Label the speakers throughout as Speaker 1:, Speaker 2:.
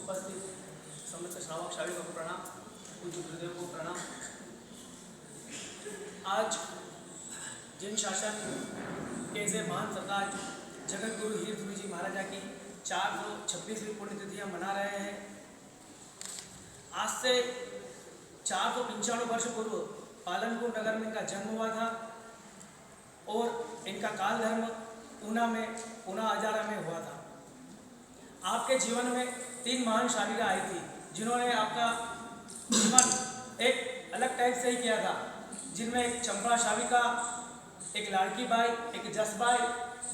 Speaker 1: उपस्थित समस्त श्रावक श्राविकों को प्रणाम, पूज्य गुरुदेव को प्रणाम। आज जिन शासन के से महान सरकार जगत गुरु हीर गुरु जी महाराजा की 426वीं पुण्यतिथि हम मना रहे हैं। आज से 495 वर्ष पूर्व पालनपुर नगर में इनका जन्म हुआ था और इनका काल धर्म ऊना हजारा में हुआ था। आपके जीवन में 3 महान शालिका आई थी जिन्होंने आपका जीवन एक अलग टाइप से ही किया था, जिनमें एक चंपा शालिका, एक लाड़की बाई, एक जसबाई,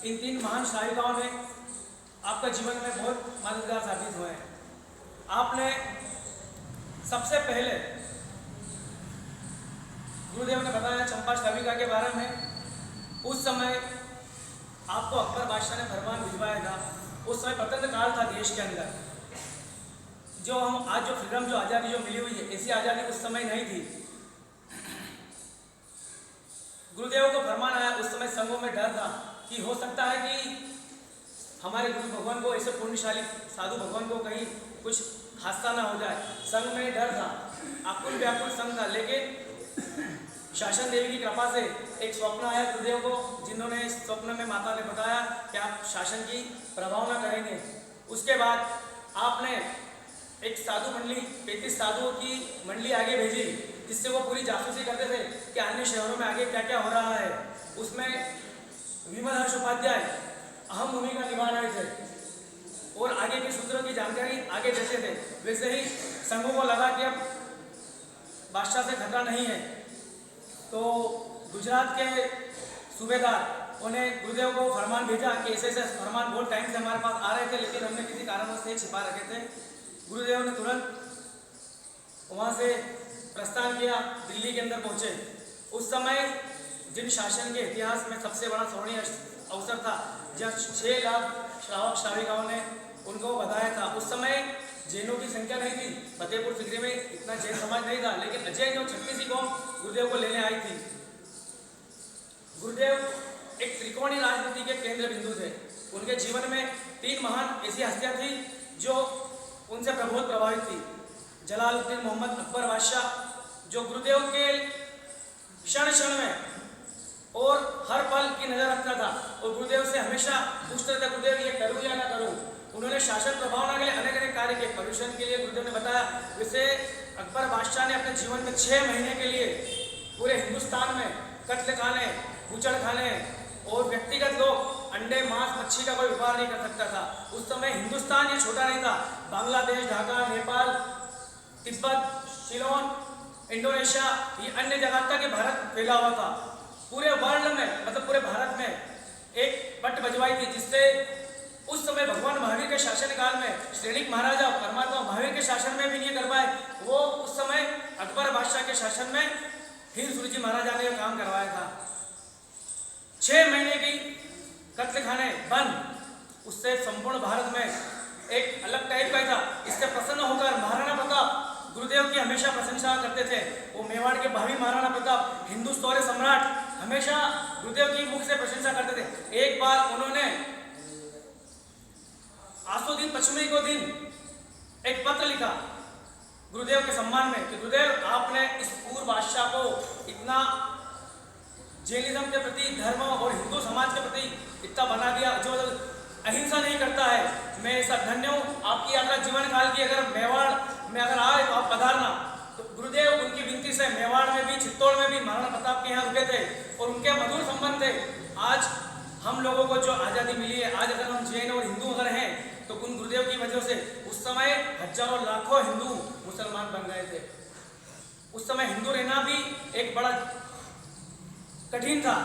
Speaker 1: इन 3 महान शालिकाओं ने आपका जीवन में बहुत मददगार साबित हुए हैं। आपने सबसे पहले गुरुदेव ने बताया चंपा शालिका के बारे में। उस समय आपको अकबर बादशाह ने फरमान भिजवाया था। उस समय प्रतंत्र काल था देश के अंदर। जो हम आज जो फ्रीडम जो आज़ादी जो मिली हुई है, ऐसी आज़ादी उस समय नहीं थी। गुरुदेव को फरमान आया, उस समय संघों में डर था कि हो सकता है कि हमारे गुरु भगवान को, ऐसे पुण्यशाली साधु भगवान को कहीं कुछ हादसा ना हो जाए। संघ में डर था, आकुल व्याकुल संघ था। लेकिन शासन देवी की कृपा से एक स्वप्न आया गुरुदेव को, जिन्होंने इस स्वप्न में माता ने बताया कि आप शासन की प्रभावना करेंगे। उसके बाद आपने एक साधु मंडली, 35 साधुओं की मंडली आगे भेजी, जिससे वो पूरी जासूसी करते थे कि अन्य शहरों में आगे क्या क्या हो रहा है। उसमें विमल हर्ष उपाध्याय अहम भूमिका निभा रहे थे और आगे के सूत्रों की जानकारी आगे देते थे। वैसे ही संघों को लगा कि अब बादशाह से खतरा नहीं है, तो गुजरात के सूबेदार उन्हें गुरुदेव को फरमान भेजा कि ऐसे ऐसे फरमान बहुत टाइम से हमारे पास आ रहे थे, लेकिन हमने किसी कारणवश से छिपा रखे थे। गुरुदेव ने तुरंत वहाँ से प्रस्थान किया, दिल्ली के अंदर पहुँचे। उस समय जिन शासन के इतिहास में सबसे बड़ा स्वर्णीय अवसर था, जब 6 लाख श्रावक श्राविकाओं ने उनको बताया था। उस समय जैनों की संख्या नहीं थी, फतेहपुर सिकरी में इतना जैन समाज नहीं था, लेकिन अजय जो 36वीं कौम गुरुदेव को लेने आई थी। गुरुदेव एक त्रिकोणीय राजनीति के केंद्र बिंदु थे। उनके जीवन में 3 महान ऐसी हस्तियां थी जो उनसे बहुत प्रभावित थी। जलालुद्दीन मोहम्मद अकबर बादशाह, जो गुरुदेव के क्षण क्षण में और हर पल की नजर रखता था और गुरुदेव से हमेशा पूछते थे, गुरुदेव ये करूँ या ना करूँ। उन्होंने शासन प्रभावना के लिए अनेक अनेक कार्य किए। पर्यूषण के लिए गुरुदेव ने बताया। वैसे अकबर बादशाह ने अपने जीवन में 6 महीने के लिए पूरे हिंदुस्तान में कत्ल खाने, बूचड़ खाने और व्यक्तिगत लोग अंडे, मांस, मच्छी का कोई व्यापार नहीं कर सकता था। उस समय हिंदुस्तान ये छोटा नहीं था। बांग्लादेश, ढाका, नेपाल, तिब्बत, शिलोन, इंडोनेशिया, ये अन्य जगह तक भारत फैला हुआ था। पूरे वर्ल्ड में, मतलब पूरे भारत में एक पट बजवाई थी, जिससे उस समय भगवान महावीर के शासन काल में श्रेणिक महाराजा परमात्मा महावीर के शासन में भी नहीं कर पाए। वो उस समय अकबर बादशाह के शासन में हीर गुरु जी महाराजा ने काम करवाया था। 6 महीने की कत्ल खाने बंद, उससे संपूर्ण भारत में एक अलग टाइप का था। इससे प्रसन्न होकर महाराणा प्रताप गुरुदेव की हमेशा प्रशंसा करते थे। वो मेवाड़ के भावी महाराणा प्रताप, हिंदू शौर्य सम्राट, हमेशा गुरुदेव की मुख से प्रशंसा करते थे। एक बार उन्होंने आसुदीन पश्चिमी को दिन एक पत्र लिखा गुरुदेव के सम्मान में कि गुरुदेव, आपने इस पूर्व बादशाह को इतना जैनिज्म के प्रति, धर्म और हिंदू समाज के प्रति इतना बना दिया, जो अहिंसा नहीं करता है। मैं ऐसा धन्य हूँ। आपकी यात्रा जीवन काल की अगर मेवाड़ में अगर आए तो आप पधारना। तो गुरुदेव उनकी विनती से मेवाड़ में भी, चित्तौड़ में भी महाराणा प्रताप के यहाँ रुके थे और उनके मधुर संबंध थे। आज हम लोगों को जो आज़ादी मिली है, आज अगर हम जैन और हिंदू अगर हैं तो उन गुरुदेव की वजह से। उस समय हजारों लाखों हिंदू मुसलमान बन गए थे। उस समय हिंदू रहना भी एक बड़ा कठिन था।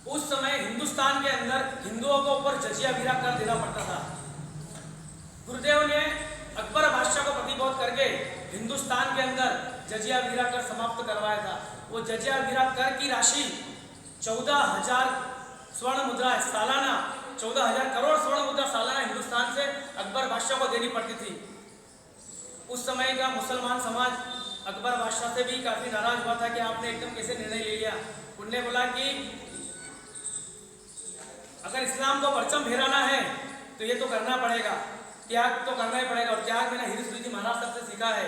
Speaker 1: उस समय हिंदुस्तान के अंदर हिंदुओं को ऊपर जजिया गिरा कर देना पड़ता था। गुरुदेव ने अकबर बादशाह को प्रतिबोध करके हिंदुस्तान के अंदर जजिया गिरा कर समाप्त करवाया था। वो जजिया गिरा कर की राशि 14,000 स्वर्ण मुद्रा सालाना, 14,000 करोड़ स्वर्ण मुद्रा सालाना हिंदुस्तान से अकबर बादशाह को देनी पड़ती थी। उस समय का मुसलमान समाज अकबर बादशाह से भी काफी नाराज हुआ था कि आपने एकदम कैसे निर्णय ले लिया। उन्होंने बोला कि अगर इस्लाम को परचम फहराना है तो ये तो करना पड़ेगा। त्याग तो करना ही पड़ेगा, और त्याग मैंने हीर सूरी जी महाराज साहब से सीखा है।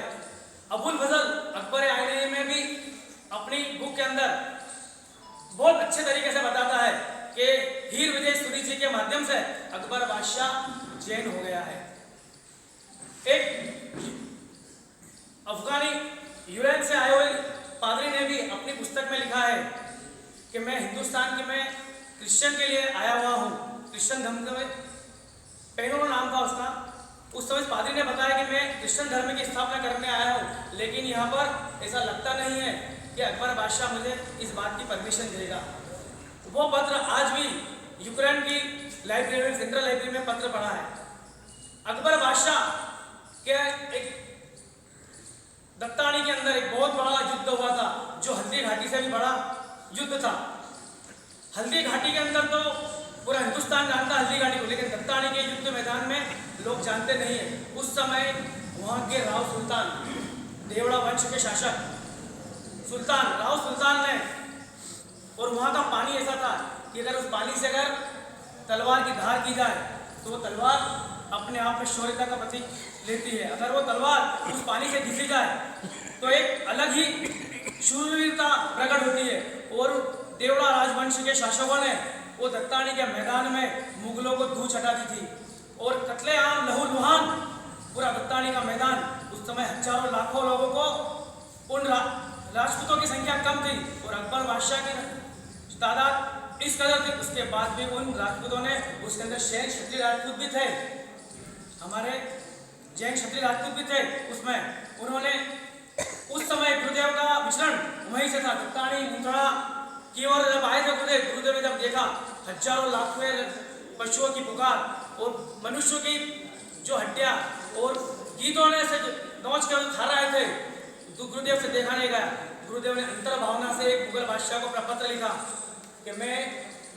Speaker 1: अबुल फजल अकबर आईने में भी अपनी बुक के अंदर बहुत अच्छे तरीके से बताता है कि हीर विजय सूरी जी के माध्यम से अकबर बादशाह जैन हो गया है। एक अफगानी यूएन से आए हुए पादरी ने भी अपनी पुस्तक में लिखा है कि मैं हिंदुस्तान के मैं क्रिश्चियन के लिए आया हुआ हूँ, क्रिश्चियन धर्म में पेनो नाम था उसका। उस समय पादरी ने बताया कि मैं क्रिश्चियन धर्म की स्थापना करने आया हूँ, लेकिन यहाँ पर ऐसा लगता नहीं है कि अकबर बादशाह मुझे इस बात की परमिशन देगा। वो पत्र आज भी यूक्रेन की लाइब्रेरी, सेंट्रल लाइब्रेरी में पत्र पढ़ा है। अकबर बादशाह के एक दत्तानी के अंदर एक बहुत बड़ा युद्ध हुआ था, जो हल्दी घाटी से भी बड़ा युद्ध था। हल्दी घाटी के अंदर तो पूरा हिंदुस्तान जानता हल्दी घाटी को, लेकिन दत्तानी के युद्ध मैदान में लोग जानते नहीं है। उस समय वहाँ के राव सुल्तान, देवड़ा वंश के शासक सुल्तान राव सुल्तान ने, और वहाँ का पानी ऐसा था कि अगर उस पानी से अगर तलवार की धार की जाए तो वो तलवार अपने आप में शौर्यता का प्रतीक लेती है। अगर वो तलवार उस पानी से घिसी जाए तो एक अलग ही शूरवीरता प्रकट होती है। और देवड़ा राजवंश के शासकों ने वो दत्तानी के मैदान में मुगलों को धूल चटा दी थी, और कत्लेआम लहूलुहान पूरा दत्तानी का मैदान। उस समय हजारों लाखों लोगों को, उन राजपूतों की संख्या कम थी और अकबर बादशाह की तादाद इस कदर थी। उसके बाद भी उन राजपूतों ने, उसके अंदर शैन क्षत्रिय राजपूत भी थे, हमारे जैन क्षत्रिय राजपूत भी थे उसमें। उन्होंने उस समय गुरुदेव का विचरण वहीं से था, दत्तानी मुंदड़ा की ओर जब आए थे गुरुदेव ने जब देखा हजारों लाखों पशुओं की पुकार और मनुष्यों की जो हड्डियां और गीतों ने से नोच के खा रहे थे, तो गुरुदेव से देखा नहीं गया। गुरुदेव ने अंतर भावना से एक मुगल बादशाह को अपना पत्र लिखा कि मैं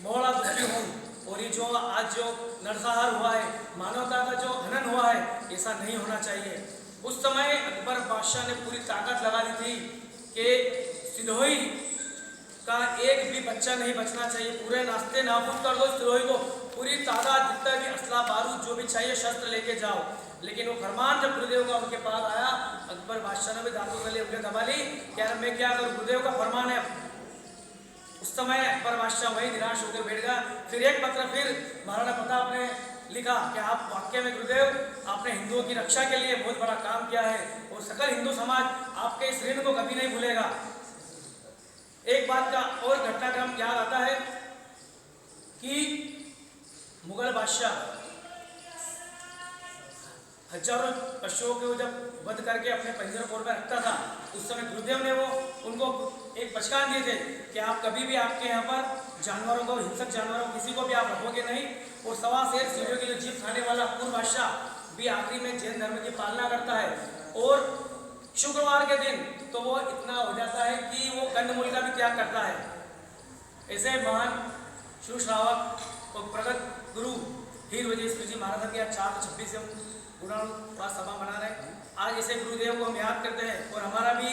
Speaker 1: बड़ा दुखी हूँ, और ये जो आज जो नरसंहार हुआ है, मानवता का जो हनन हुआ है, ऐसा नहीं होना चाहिए। उस समय अकबर बादशाह ने पूरी ताकत लगा दी थी कि सिरोही का एक भी बच्चा नहीं बचना चाहिए, पूरे नाश्ते नाबूद कर दो सिरोही को, पूरी तादाद जितना भी असला बारूद जो भी चाहिए शस्त्र लेके जाओ। लेकिन वो फरमान जब गुरुदेव का उनके पास आया, अकबर बादशाह ने भी दांतों गले उंगली दबा ली, क्या मैं क्या करूँ, गुरुदेव का फरमान है। उस समय अकबर बादशाह वही निराश होकर बैठ गया। फिर एक पत्र फिर महाराणा प्रताप ने लिखा कि आप वाकई में गुरुदेव आपने हिंदुओं की रक्षा के लिए बहुत बड़ा काम किया है, और सकल हिंदू समाज आपके इस ऋण को कभी नहीं भूलेगा। एक बात का और घटनाक्रम याद आता है कि मुगल बादशाह हजारों पशुओं को जब वध करके अपने पंजरपोर में रखता था, उस समय गुरुदेव ने वो उनको एक बचकान दिए थे कि आप कभी भी आपके यहाँ पर जानवरों को, हिंसक जानवरों किसी को भी आप रखोगे नहीं। और सवा शेर सीढ़ियों की जो जीप खाने वाला पूर्व बादशाह भी आखिरी में जैन धर्म की पालना करता है, और शुक्रवार के दिन तो वो इतना हो जाता है कि वो कंदमूल का भी त्याग करता है। ऐसे महान शिव श्रावक और प्रगत गुरु हीर विजय सूरी जी महाराज की आज 426 हम गुणानुवाद सभा मना रहे। आज ऐसे गुरुदेव को हम याद करते हैं, और हमारा भी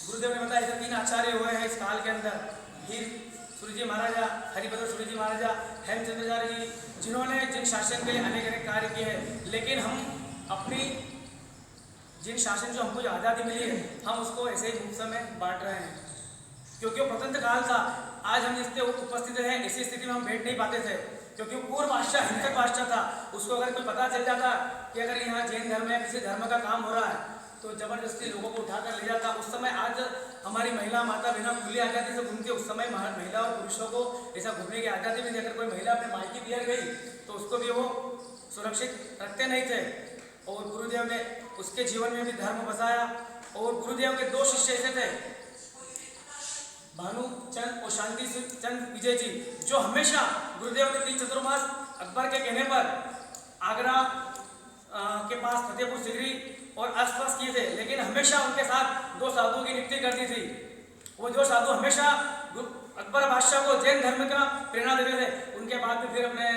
Speaker 1: गुरुदेव ने बताया ऐसे 3 आचार्य हुए हैं इस काल के अंदर, हीर सूरी जी महाराजा, हरिभद्र सूरी जी महाराजा, हेमचंद्राचार्य जी, जिन्होंने जिन शासन के लिए अनेक अनेक कार्य किए हैं। लेकिन हम अपनी जिन शासन जो हमको आज़ादी मिली है, हम उसको ऐसे ही मुफ्त में बांट रहे हैं, क्योंकि वो स्वतंत्र काल था। आज हम जिससे उपस्थित हैं, ऐसी स्थिति में हम बैठ नहीं पाते थे, क्योंकि पूर्व बादशाह हिंसक बादशाह था। उसको अगर कोई पता चल जाता कि अगर यहाँ जैन धर्म या किसी धर्म का काम हो रहा है, तो जबरदस्ती लोगों को उठाकर ले जाता। उस समय आज हमारी महिला माता बहना खुली आज़ादी से घूमती, उस समय महिला और पुरुषों को ऐसा घूमने की आज़ादी भी नहीं। अगर कोई महिला अपने मायके बियर गई तो उसको भी वो सुरक्षित रखते नहीं थे, और गुरुदेव ने उसके जीवन में भी धर्म बसाया। और गुरुदेव के 2 शिष्य ऐसे थे, भानुचंद और शांति चंद विजय जी, जो हमेशा गुरुदेव के 3 चतुर्मास अकबर के कहने पर आगरा के पास फतेहपुर सिकरी और आसपास किए थे, लेकिन हमेशा उनके साथ 2 साधुओं की नियुक्ति करती थी। वो 2 साधु हमेशा अकबर बादशाह को जैन धर्म का प्रेरणा देते थे। उनके बाद भी फिर अपने